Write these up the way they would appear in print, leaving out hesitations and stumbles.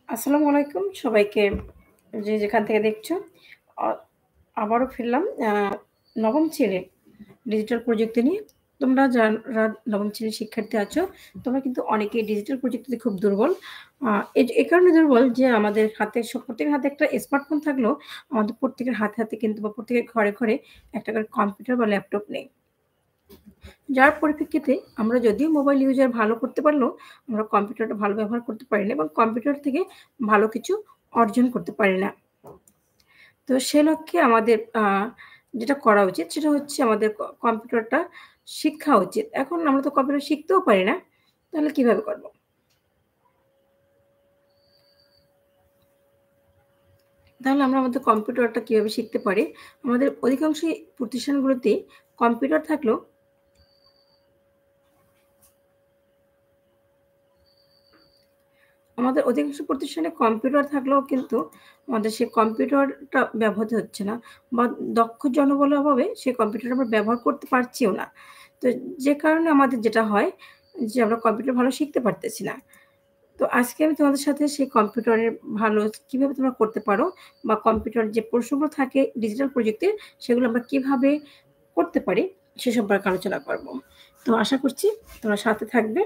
আসসালামু আলাইকুম সবাইকে যে যেখান থেকে দেখছো। অ আবারও ফিরলাম ৯ম শ্রেণীর ডিজিটাল প্রযুক্তি নিয়ে। তোমরা যারা ৯ম শ্রেণীর শিক্ষার্থী আছো, তোমরা কিন্তু অনেকেই ডিজিটাল প্রযুক্তিতে খুব দুর্বল। আ এ কারণে দুর্বল যে আমাদের হাতে প্রত্যেকের হাতে একটা স্মার্টফোন থাকলেও আমাদের প্রত্যেকের হাতে কিন্তু বা প্রত্যেকের ঘরে একটা করে কম্পিউটার বা ল্যাপটপ নেই। যার পরিপ্রেক্ষিতে আমরা যদিও মোবাইল ইউজার ভালো করতে পারলেও আমরা কম্পিউটারটা ভালো ব্যবহার করতে পারি না এবং কম্পিউটার থেকে ভালো কিছু অর্জন করতে পারি না। তো সে লক্ষ্যে আমাদের যেটা করা উচিত সেটা হচ্ছে আমাদের কম্পিউটারটা শিক্ষা উচিত। এখন আমরা তো কম্পিউটার শিখতেও পারি না। তাহলে কিভাবে করব? তাহলে আমরা আমাদের কম্পিউটারটা কিভাবে শিখতে পারি? আমাদের অধিকাংশই প্রতিষ্ঠানগুলোতেই কম্পিউটার থাকলেও আমাদের অধিকাংশ প্রতিষ্ঠানে কম্পিউটার থাকলেও কিন্তু আমাদের সেই কম্পিউটারটা ব্যবহৃত হচ্ছে না বা দক্ষ জনবলের অভাবে সেই কম্পিউটার আমরা ব্যবহার করতে পারছিও না। তো যে কারণে আমাদের যেটা হয় যে আমরা কম্পিউটার ভালো শিখতে পারতেছি না। তো আজকে আমি তোমাদের সাথে সেই কম্পিউটারের ভালো কিভাবে তোমরা করতে পারো বা কম্পিউটারের যে প্রশ্নগুলো থাকে ডিজিটাল প্রযুক্তির সেগুলো আমরা কিভাবে করতে পারি সে সম্পর্কে আলোচনা করব। তো আশা করছি তোমরা সাথে থাকবে।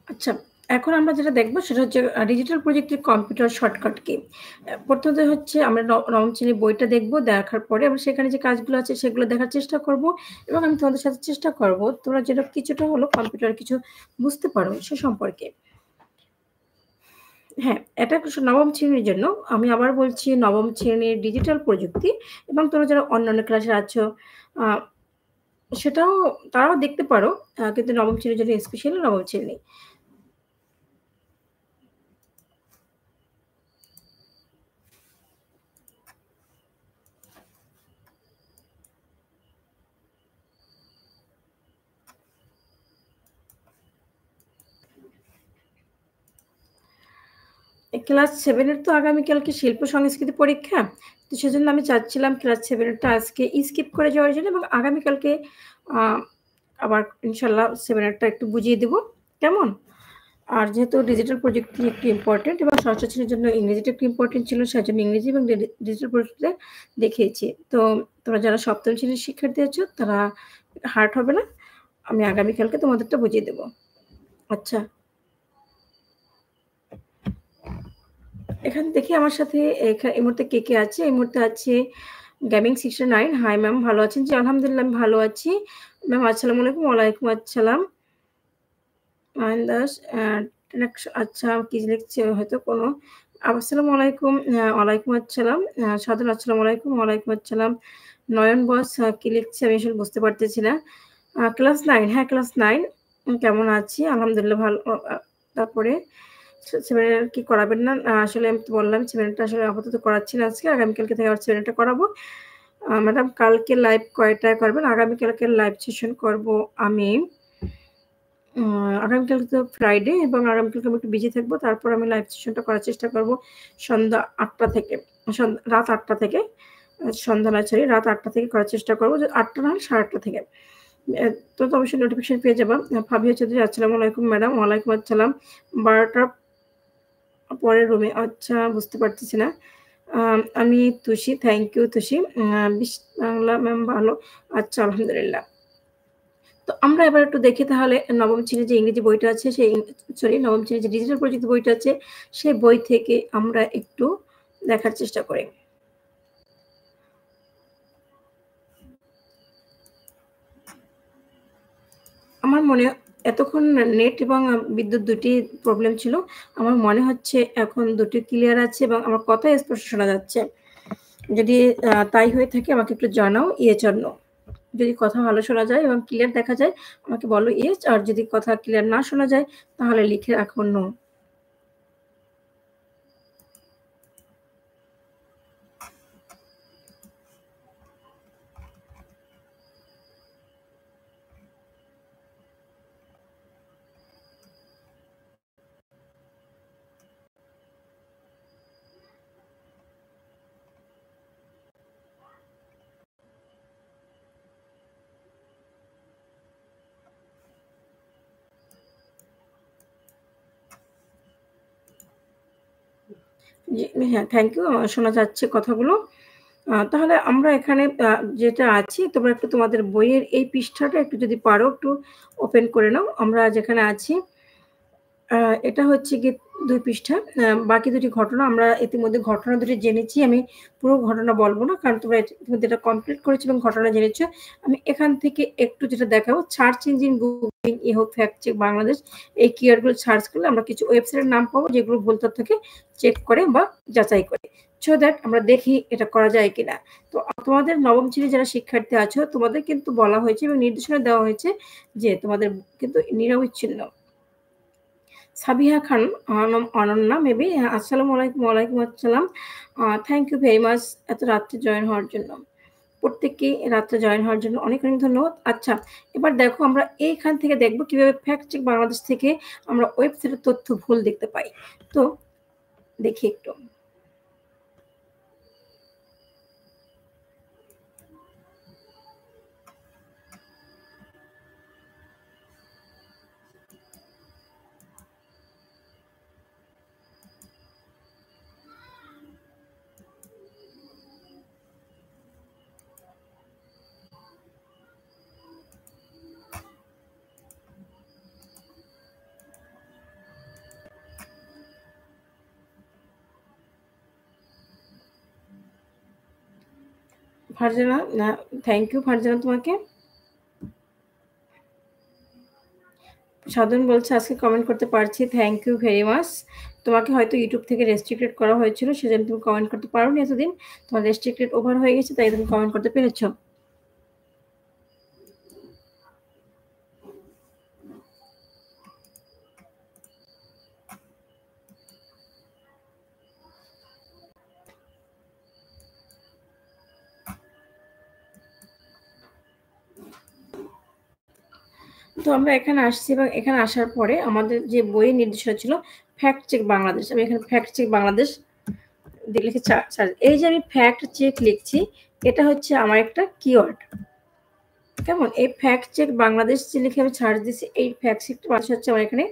আচ্ছা, এখন আমরা যেটা দেখব সেটা হচ্ছে ডিজিটাল প্রযুক্তির কম্পিউটার শর্টকাট কি? প্রথমত হচ্ছে আমরা ৯ম শ্রেণীর বইটা দেখব। দেখার পরে আমরা সেখানে যে কাজগুলো আছে সেগুলো দেখার চেষ্টা করব এবং আমি তোমাদের সাথে চেষ্টা করব তোমরা যেন কিছুটা হলেও কম্পিউটারে কিছু বুঝতে পারো সে সম্পর্কে। হ্যাঁ, এটা ৯ম শ্রেণীর জন্য। আমি আবার বলছি ৯ম শ্রেণীর ডিজিটাল প্রযুক্তি এবং তোমরা যারা অন্যান্য ক্লাসে আছো আ সেটাও তারাও দেখতে পারো। কিন্তু ৯ম শ্রেণীর জন্য স্পেশালি ৯ম শ্রেণী। ক্লাস 7 এর তো আগামীকালকে শিল্প সংস্কৃতি পরীক্ষা। তো সেজন্য আমি চাচ্ছিলাম ক্লাস 7 এরটা আজকে স্কিপ করে যাওয়ার জন্য এবং আগামীকালকে আ আবার ইনশাআল্লাহ 7 এরটা একটু বুঝিয়ে দিব। কেমন? আর যেহেতু ডিজিটাল প্রযুক্তি একটু ইম্পোর্টেন্ট এবং ষষ্ঠ শ্রেণীর জন্য ইংরেজিটা একটু ইম্পোর্টেন্ট ছিল সেজন্য ইংরেজি এবং ডিজিটাল প্রযুক্তিটা দেখিয়েছি। তো তোমরা যারা সপ্তম শ্রেণীর শিক্ষার্থী আছো তারা হার্ড হবে না। আমি আগামীকালকে তোমাদেরটা বুঝিয়ে দেব। আচ্ছা। এখানে দেখি আমার সাথে এই মুহূর্তে কে আছে? এই মুহূর্তে আছে গেমিং 69 হাই ম্যাম ভালো আছেন? জি, আলহামদুলিল্লাহ আমি ভালো আছি। ম্যাম আসসালামু আলাইকুম। ওয়ালাইকুম আসসালাম। আয়ন দাস আচ্ছা কি লিখছে হয়তো কোনো আসসালামু আলাইকুম, ওয়ালাইকুম আসসালাম। সাধন আসসালামু আলাইকুম, ওয়ালাইকুম আসসালাম। নয়ন বস কি লিখছে আমি আসলে বুঝতে পারতেছি না। ক্লাস 9 হ্যাঁ, ক্লাস 9 কেমন আছি? আলহামদুলিল্লাহ ভালো। তারপরে 7 এর কি করাবেন না? আসলে আমি তো বললাম 7 এরটা আসলে আপাতত করাচ্ছি না আজকে। আগামীকালকে থেকে আবার 7 এরটা করাবো। ম্যাডাম কালকে লাইভ কয়টায় করবেন? আগামীকালকে লাইভ সেশন করব আমি আ আগামীকালকে তো ফ্রাইডে এবং আগামীকালকে আমি একটু বিজি থাকবো। তারপর আমি লাইভ সেশনটা করার চেষ্টা করব সন্ধ্যা ৮ঃ০০ থেকে। রাত ৮ঃ০০ থেকে। সন্ধ্যা নয় সরি রাত ৮ঃ০০ থেকে করার চেষ্টা করব। যে ৮ঃ০০ না হলে ৮ঃ৩০ থেকে। এ তো অবশ্যই নোটিফিকেশন পেয়ে যাবা। ফাবিয়া চৌধুরী আসসালামু আলাইকুম ম্যাডাম। ওয়ালাইকুম আসসালাম। ১২টা পরের রুমে আচ্ছা বুঝতে পারতেছি না। আমি Tushi, thank you Tushi. Bangla ma'am ভালো। আচ্ছা আলহামদুলিল্লাহ। তো আমরা এবার একটু দেখি তাহলে নবম শ্রেণীর যে ইংরেজি বইটা আছে সেই সরি নবম শ্রেণীর যে ডিজিটাল প্রযুক্তি বইটা আছে সেই বই থেকে আমরা একটু দেখার চেষ্টা করি। আমার মনে এতক্ষণ নেট এবং বিদ্যুৎ দুটি প্রবলেম ছিল। আমার মনে হচ্ছে এখন দুটি ক্লিয়ার আছে এবং আমার কথা স্পষ্ট শোনা যাচ্ছে। যদি তাই হয়ে থাকে আমাকে একটু জানাও ইয়েস অর নো। যদি কথা ভালো শোনা যায় এবং ক্লিয়ার দেখা যায় আমাকে বলো ইয়েস আর যদি কথা ক্লিয়ার না শোনা যায় তাহলে লিখে রাখো নো। জি, হ্যাঁ, থ্যাংক ইউ। শোনা যাচ্ছে কথাগুলো। তাহলে আমরা এখানে যেটা আছি তোমরা একটু তোমাদের বইয়ের এই পৃষ্ঠাটা একটু যদি পারো একটু ওপেন করে নাও। আমরা যেখানে আছি আ এটা হচ্ছে গিয়ে ২ পৃষ্ঠা। বাকি ২ টি ঘটনা আমরা ইতিমধ্যে ঘটনা দুটি জেনেছি। আমি পুরো ঘটনা বলব না। কারণ তোমরা ইতিমধ্যে এটা কমপ্লিট করেছো এবং ঘটনা জেনেছ। আমি এখান থেকে একটু যেটা দেখাবো সার্চ ইঞ্জিন গুগলিং ইহো ফ্যাক্ট চেক বাংলাদেশ এই কিওয়ার্ড গুলো সার্চ করলে আমরা কিছু ওয়েবসাইটের নাম পাবো যেগুলো ভুল তথ্যকে চেক করে বা যাচাই করে। সো দ্যাট আমরা দেখি এটা করা যায় কিনা। তো তোমাদের নবম শ্রেণীর যারা শিক্ষার্থী আছো তোমাদের কিন্তু বলা হয়েছে এবং নির্দেশনা দেওয়া হয়েছে যে তোমাদের কিন্তু নিরবিচ্ছিন্ন সাবিহা খান অনন্যা মেবি আসসালামু আলাইকুম, ওয়ালাইকুম আসসালাম। থ্যাংক ইউ ভেরি মাচ এত রাত্রে জয়েন হওয়ার জন্য। প্রত্যেককেই রাত্রে জয়েন হওয়ার জন্য অনেক, অনেক ধন্যবাদ। আচ্ছা, এবার দেখো আমরা এইখান থেকে দেখব কিভাবে ফ্যাক্ট চেক বাংলাদেশ থেকে আমরা ওয়েবসাইটের তথ্য ভুল দেখতে পাই। তো দেখি একটু। ফারজানা থ্যাংক ইউ ফারজানা তোমাকে। সাধন বলছে আজকে কমেন্ট করতে পারছি। Thank you very much. তোমাকে হয়তো YouTube থেকে রেস্ট্রিক্টেড করা হয়েছিল সেজন্য তুমি কমেন্ট করতে পারোনি এতদিন। তোমার রেস্ট্রিক্টেড ওভার হয়ে গেছে তাই তুমি কমেন্ট করতে পেরেছ। তো আমরা এখানে আসছি এবং এখানে আসার পরে আমাদের যে বইয়ের নির্দেশনা ছিল ফ্যাক্ট চেক বাংলাদেশ। আমি এখানে ফ্যাক্ট চেক বাংলাদেশ লিখে এই যে আমি ফ্যাক্ট চেক লিখছি, এটা হচ্ছে আমার একটা কিওয়ার্ড। কেমন? এই ফ্যাক্ট চেক বাংলাদেশ যে লিখে আমি সার্চ দিছি, এই ফ্যাক্ট চেক বাংলাদেশ হচ্ছে আমার এখানে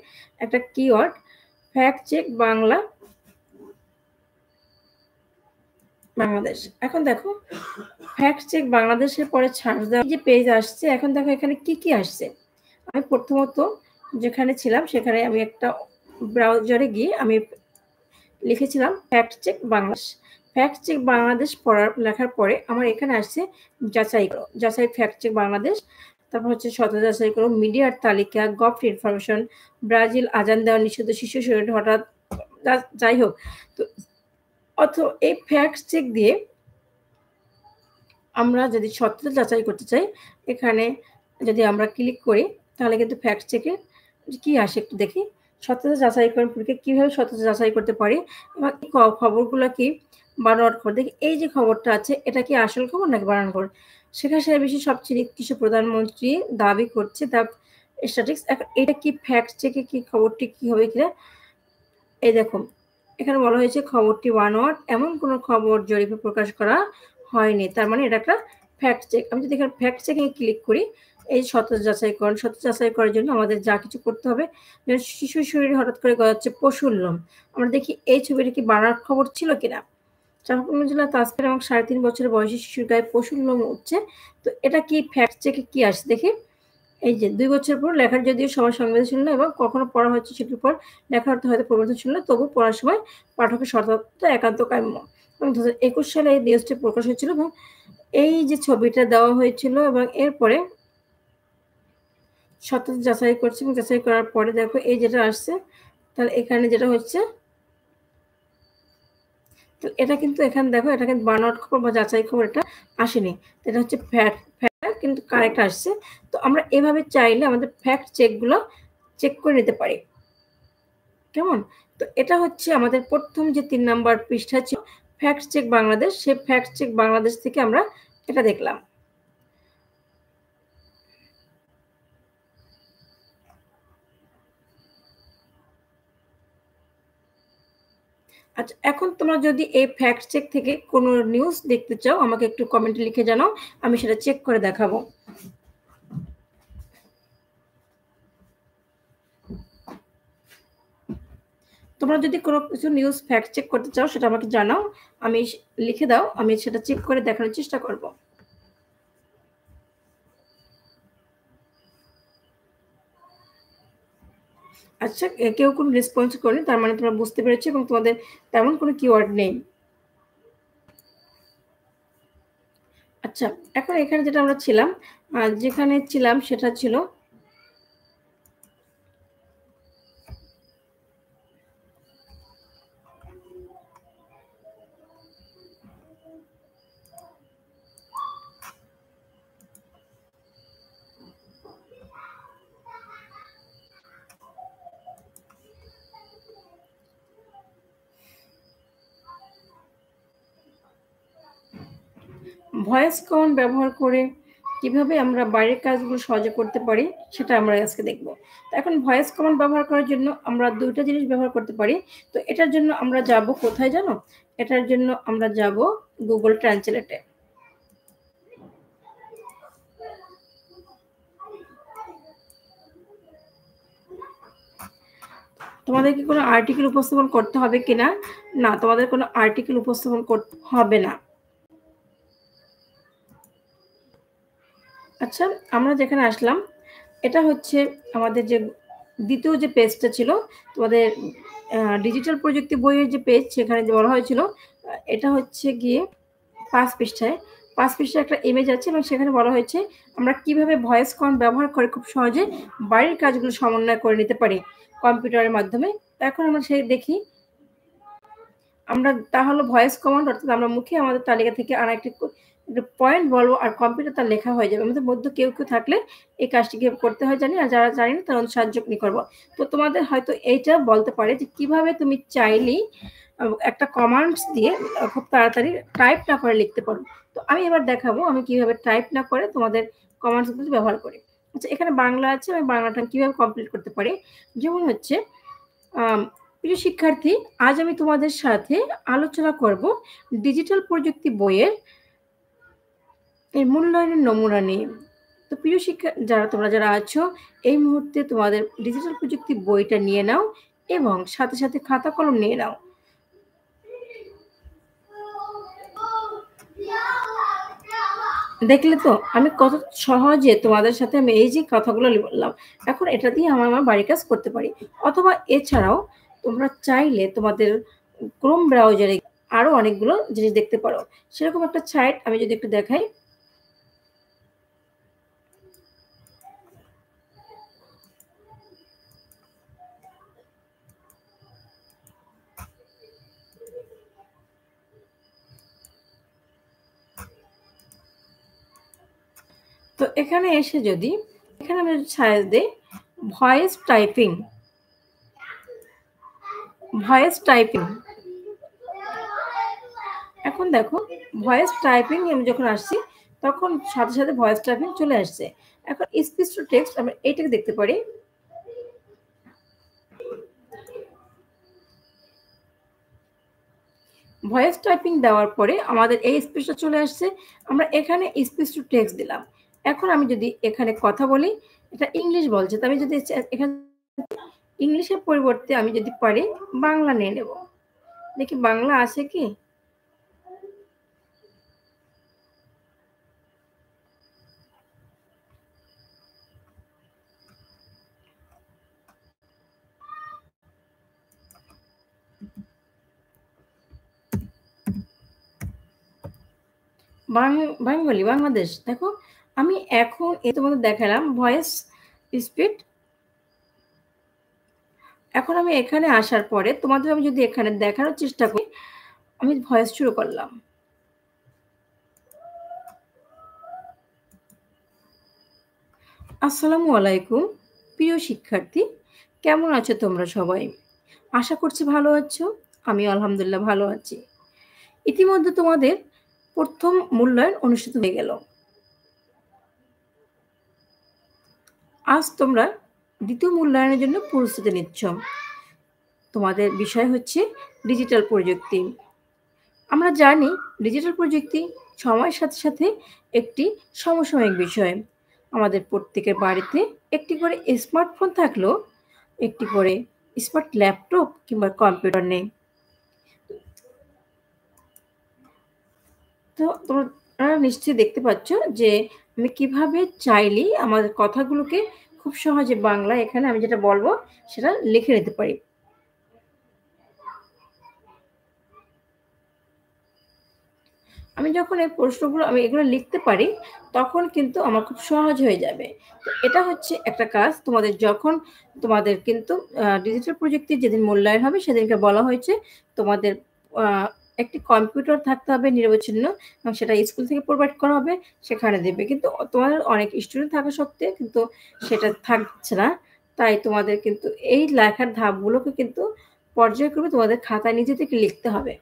একটা কিওয়ার্ড। Fact check Bangladesh. এখন দেখো ফ্যাক্ট চেক বাংলাদেশের পরে সার্চ দেওয়া যে পেজ আসছে, এখন দেখো এখানে কি আসছে। আমি প্রথমত যেখানে ছিলাম সেখানে আমি একটা ব্রাউজারে গিয়ে আমি লিখেছিলাম fact check Bangladesh. Fact check Bangladesh লেখার পরে আমার এখানে আসছে যাচাই করো, যাচাই ফ্যাক্ট চেক বাংলাদেশ। তারপর হচ্ছে শত যাচাই করো, মিডিয়ার তালিকা, গভট ইনফরমেশন, ব্রাজিল আজান দেওয়া নিষিদ্ধ, শিশু শরীর হঠাৎ, যাই হোক। তো এই ফ্যাক্ট চেক দিয়ে আমরা যদি সত্যতা যাচাই করতে চাই, এখানে যদি আমরা ক্লিক করি তাহলে কিন্তু ফ্যাক্ট চেকে কি আসে একটু দেখি। সত্যতা যাচাইকরণ পরীক্ষা কিভাবে সত্যতা যাচাই করতে পারি এবং খবরগুলো কি বানোয়াট খবর। দেখি এই যে খবরটা আছে এটা কি আসল খবর নাকি বানানো খবর। শেখা সাহেব বেশি সবচেয়ে কিছু প্রধানমন্ত্রী দাবি করছে তা স্ট্যাটিস্টিক্স। এটা কি ফ্যাক্ট চেকে কি খবরটি কি হবে কিনা। এই দেখুন এখানে বলা হয়েছে খবরটি বানোয়াট, এমন কোনো খবর জরিপে প্রকাশ করা হয়নি। তার মানে এটা একটা ফ্যাক্ট চেক। আমি যদি এখানে ফ্যাক্ট চেকিং ক্লিক করি, এই সত্যতা যাচাইকরণ, সত্যতা যাচাই করার জন্য আমাদের যা কিছু করতে হবে, যেমন শিশুর শরীরে হঠাৎ করে গজাচ্ছে পশুর লোম, আমরা দেখি এই ছবিটা কি বানার খবর ছিল কিনা। চাঁপাইনবাবগঞ্জ জেলার তাজপুর এবং 3.5 বছরের বয়সী শিশুর গায়ে পশুর লোম উঠছে, তো এটা কি ফ্যাক্ট চেকে কি আসছে দেখি। এই যে 2 বছর পর লেখার যদিও সবার সংবেদনশীল না এবং কখনো পড়া হচ্ছে সেটির উপর লেখার অর্থ হয়তো পরিবর্তনশীল না, তবু পড়ার সময় পাঠকের সততা একান্ত কাম্য। এবং 2021 সালে এই নিউজটি প্রকাশ হয়েছিল এবং এই যে ছবিটা দেওয়া হয়েছিল এবং এরপরে সত্যতা যাচাই করছে এবং যাচাই করার পরে দেখো এই যেটা আসছে, তাহলে এখানে যেটা হচ্ছে, তো এটা কিন্তু এখানে দেখো এটা কিন্তু বানোয়াট খবর বা যাচাই খবর এটা আসেনি, এটা হচ্ছে ফ্যাক্ট কিন্তু কারেক্ট আসছে। তো আমরা এভাবে চাইলে আমাদের ফ্যাক্ট চেকগুলো চেক করে নিতে পারি। কেমন? তো এটা হচ্ছে আমাদের প্রথম যে 3 নাম্বার পৃষ্ঠা ছিল ফ্যাক্ট চেক বাংলাদেশ, সেই ফ্যাক্ট চেক বাংলাদেশ থেকে আমরা এটা দেখলাম। আচ্ছা, এখন তোমরা যদি এই ফ্যাক্ট চেক থেকে কোনো নিউজ দেখতে চাও আমাকে একটু কমেন্টে লিখে জানাও, আমি সেটা চেক করে দেখাবো। তোমরা যদি কোনো কিছু নিউজ ফ্যাক্ট চেক করতে চাও সেটা আমাকে জানাও, আমি লিখে দাও, আমি সেটা চেক করে দেখানোর চেষ্টা করব। আচ্ছা, কেউ কোনো রেসপন্স করেনি, তার মানে তোমরা বুঝতে পেরেছো এবং তোমাদের তেমন কোনো কিওয়ার্ড নেই। আচ্ছা, এখন এখানে যেটা আমরা ছিলাম, যেখানে ছিলাম সেটা ছিল ভয়েস কমান্ড ব্যবহার করে কিভাবে আমরা বাইরের কাজগুলো সহজে করতে পারি সেটা আমরা আজকে দেখব। তো এখন ভয়েস কমান্ড ব্যবহার করার জন্য আমরা 2টা জিনিস ব্যবহার করতে পারি। তো এটার জন্য আমরা যাব কোথায় জানো? এটার জন্য আমরা যাব গুগল ট্রান্সলেটে। তোমাদের কি কোনো আর্টিকেল উপস্থাপন করতে হবে কিনা? না, তোমাদের কোনো আর্টিকেল উপস্থাপন করতে হবে না। আচ্ছা, আমরা যেখানে আসলাম এটা হচ্ছে আমাদের যে দ্বিতীয় যে পেজটা ছিল তোমাদের ডিজিটাল প্রযুক্তি বইয়ের যে পেজ, সেখানে যে বলা হয়েছিল এটা হচ্ছে গিয়ে 5 পৃষ্ঠায় 5 পৃষ্ঠায় একটা ইমেজ আছে এবং সেখানে বলা হয়েছে আমরা কিভাবে ভয়েস কমান্ড ব্যবহার করে খুব সহজে বাড়ির কাজগুলো সমন্বয় করে নিতে পারি কম্পিউটারের মাধ্যমে। এখন আমরা সেই দেখি, আমরা তাহলে ভয়েস কমান্ড অর্থাৎ আমরা মুখে আমাদের তালিকা থেকে আনা একটি পয়েন্ট বলবো আর কম্পিউটার তার লেখা হয়ে যাবে। আমাদের মধ্যে কেউ থাকলে এই কাজটি কিভাবে করতে হয় জানি, আর যারা জানি না তারা সাহায্য করবো। তো তোমাদের হয়তো এইটা বলতে পারে যে কিভাবে তুমি চাইলেই একটা কমান্ডস দিয়ে খুব তাড়াতাড়ি টাইপ না করে লিখতে পারো। তো আমি এবার দেখাবো আমি কিভাবে টাইপ না করে তোমাদের কমান্ডসগুলো ব্যবহার করি। আচ্ছা, এখানে বাংলা আছে, আমি বাংলাটা কিভাবে কমপ্লিট করতে পারি। যেমন হচ্ছে প্রিয় শিক্ষার্থী, আজ আমি তোমাদের সাথে আলোচনা করব ডিজিটাল প্রযুক্তি বইয়ের মূল্যায়নের নমুনা নিয়ে। তো প্রিয় তোমরা যারা আছো, এই মুহূর্তে তোমাদের ডিজিটাল প্রযুক্তি বইটা নিয়ে নাও এবং সাথে, সাথে খাতা কলম নিয়ে নাও। দেখলে তো আমি কত সহজে তোমাদের সাথে আমি এই যে কথাগুলো বললাম, এখন এটা দিয়ে আমার বাড়ির কাজ করতে পারি। অথবা এছাড়াও তোমরা চাইলে তোমাদের ক্রোম ব্রাউজারে আরো অনেকগুলো জিনিস দেখতে পারো। সেরকম একটা সাইট আমি যদি একটু দেখাই। তো এখানে এসে যদি এখানে আমি সার্চ দিই ভয়েস টাইপিং। এখন দেখো ভয়েস টাইপিং আমি যখন আসছি তখন সাথে, সাথে ভয়েস টাইপিং চলে আসছে। এখন স্পিচ টু টেক্সট আমরা এইটাকে দেখতে পারি। ভয়েস টাইপিং দেওয়ার পরে আমাদের এই স্পিচটা চলে আসছে। আমরা এখানে স্পিচ টু টেক্সট দিলাম। এখন আমি যদি এখানে কথা বলি, এটা ইংলিশ বলছে। তো আমি যদি এখানে ইংলিশের পরিবর্তে আমি যদি পারি বাংলা নিয়ে নেব। দেখি বাংলা আসে কি? বাঙালি বাংলাদেশ। দেখো আমি এখন তোমাদের দেখালাম ভয়েস স্পিড। এখন আমি এখানে আসার পরে তোমাদের আমি যদি এখানে দেখানোর চেষ্টা করি, আমি ভয়েস শুরু করলাম। আসসালামু আলাইকুম প্রিয় শিক্ষার্থী, কেমন আছো তোমরা সবাই? আশা করছি ভালো আছো। আমি আলহামদুলিল্লাহ ভালো আছি। ইতিমধ্যে তোমাদের প্রথম মূল্যায়ন অনুষ্ঠিত হয়ে গেল। আজ তোমরা দ্বিতীয় মূল্যায়নের জন্য প্রস্তুতি নিচ্ছ। তোমাদের বিষয় হচ্ছে ডিজিটাল প্রযুক্তি। আমরা জানি ডিজিটাল প্রযুক্তি সময়ের সাথে, সাথে একটি সমসাময়িক বিষয়। আমাদের প্রত্যেকের বাড়িতে একটি করে স্মার্টফোন থাকলেও একটি করে স্মার্ট ল্যাপটপ কিংবা কম্পিউটার নেই। তো তোমরা নিশ্চয়ই দেখতে পাচ্ছ যে আমি কিভাবে চাইলেই আমার কথাগুলোকে খুব সহজে বাংলায় এখানে আমি যেটা বলবো সেটা লিখে নিতে পারি। আমি যখন এই প্রশ্নগুলো আমি এগুলো লিখতে পারি, তখন কিন্তু আমার খুব সহজ হয়ে যাবে। তো এটা হচ্ছে একটা কাজ তোমাদের যখন তোমাদের কিন্তু ডিজিটাল প্রযুক্তির যেদিন মূল্যায়ন হবে সেদিনকে বলা হয়েছে তোমাদের আ একটি কম্পিউটার থাকতে হবে নিরবচ্ছিন্ন এবং সেটা স্কুল থেকে প্রোভাইড করা হবে, সেখানে দেবে। কিন্তু তোমাদের অনেক স্টুডেন্ট থাকা সত্ত্বেও কিন্তু সেটা থাকছে না। তাই তোমাদের কিন্তু এই লেখার ধাপগুলোকে কিন্তু পর্যায়ক্রমে তোমাদের খাতায় নিজে থেকে লিখতে হবে।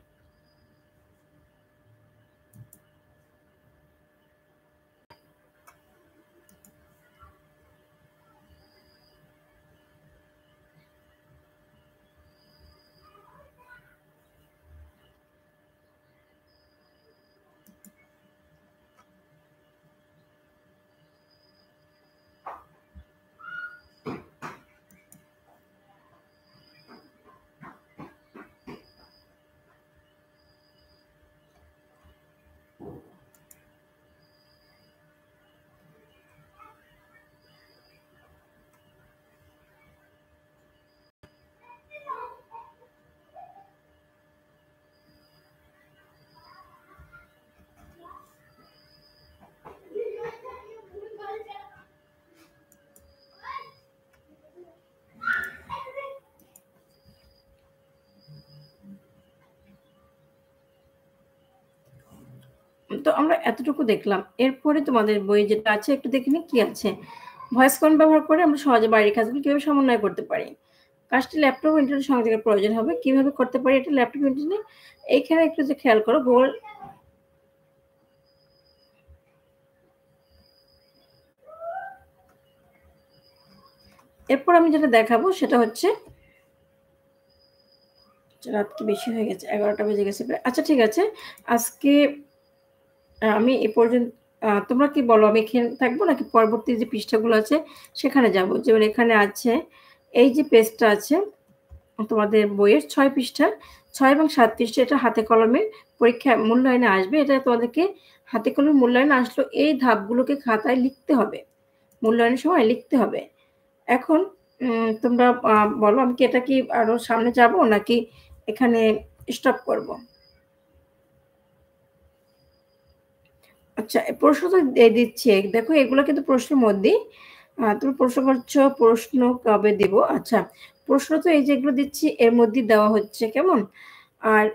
তো আমরা এতটুকু দেখলাম। এরপরে তোমাদের বইয়ে যেটা আছে একটু দেখে নিই কি আছে। ভয়েস কমান্ড ব্যবহার করে আমরা সহজে বাড়ির কাজগুলো কিভাবে সমন্বয় করতে পারি। কাজটি ল্যাপটপ ও ইন্টারনেট সংযোগের প্রয়োজন হবে। কিভাবে করতে পারি এটা ল্যাপটপ ইন্টারনেট। এইখানে একটু যে খেয়াল করো এরপর আমি যেটা দেখাবো সেটা হচ্ছে রাত কি বেশি হয়ে গেছে? ১১টা বেজে গেছে প্রায়। আচ্ছা ঠিক আছে। আজকে আমি এ পর্যন্ত তোমরা কি বলো আমি এখানে থাকবো নাকি পরবর্তী যে পৃষ্ঠাগুলো আছে সেখানে যাবো? যেমন এখানে আছে এই যে পেজটা আছে তোমাদের বইয়ের ৬ পৃষ্ঠা, ৬ এবং ৭ পৃষ্ঠা এটা হাতে কলমে পরীক্ষায় মূল্যায়নে আসবে। এটা তোমাদেরকে হাতে কলমে মূল্যায়নে আসলেও এই ধাপগুলোকে খাতায় লিখতে হবে। মূল্যায়নের সময় লিখতে হবে। এখন তোমরা বলো আমি কি এটা কি আরো সামনে যাবো নাকি এখানে স্টপ করব? আচ্ছা প্রশ্ন তো দিচ্ছি। দেখো এগুলো কিন্তু প্রশ্নের মধ্যেই। তুমি প্রশ্ন করছ প্রশ্ন কবে দিব? আচ্ছা প্রশ্ন তো এই যেগুলো দিচ্ছি এর মধ্যেই দেওয়া হচ্ছে, কেমন? আর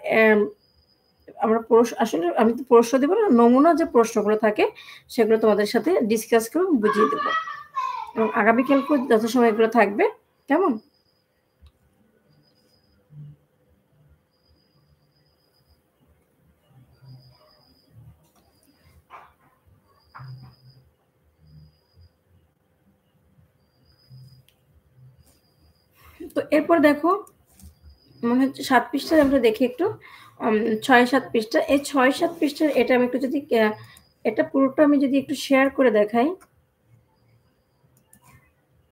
আমরা আসলে আমি তো প্রশ্ন দিব না, নমুনা যে প্রশ্নগুলো থাকে সেগুলো তোমাদের সাথে ডিসকাস করে বুঝিয়ে দেব। এবং আগামীকালকেও যথাসময়ে এগুলো থাকবে, কেমন? তো এরপর দেখো মনে হচ্ছে ৭ পৃষ্ঠায় আমরা দেখি একটু ৬-৭ পৃষ্ঠা। এই ৬-৭ পৃষ্ঠার এটা আমি একটু যদি এটা পুরোটা আমি যদি একটু শেয়ার করে দেখাই।